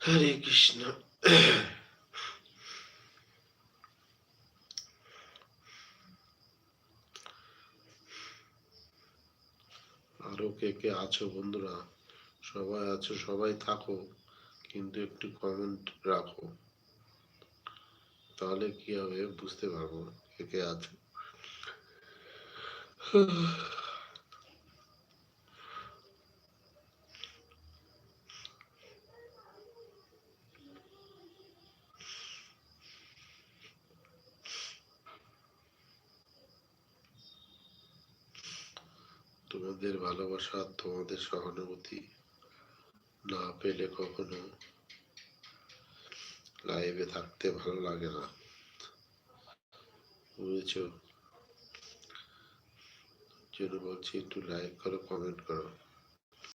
হরে কৃষ্ণ। আরো কে কে আছো বন্ধুরা? সবাই আছো, সবাই থাকো, কিন্তু একটু কমেন্ট রাখো, তাহলে কি হবে বুঝতে পারবো কে কে আছো। তোমাদের ভালোবাসা, তোমাদের সহানুভূতি না পেলে কখনো লাইভে থাকতে ভালো লাগে না, বুঝেছো? জন্য বলছি একটু লাইক করো, কমেন্ট করো।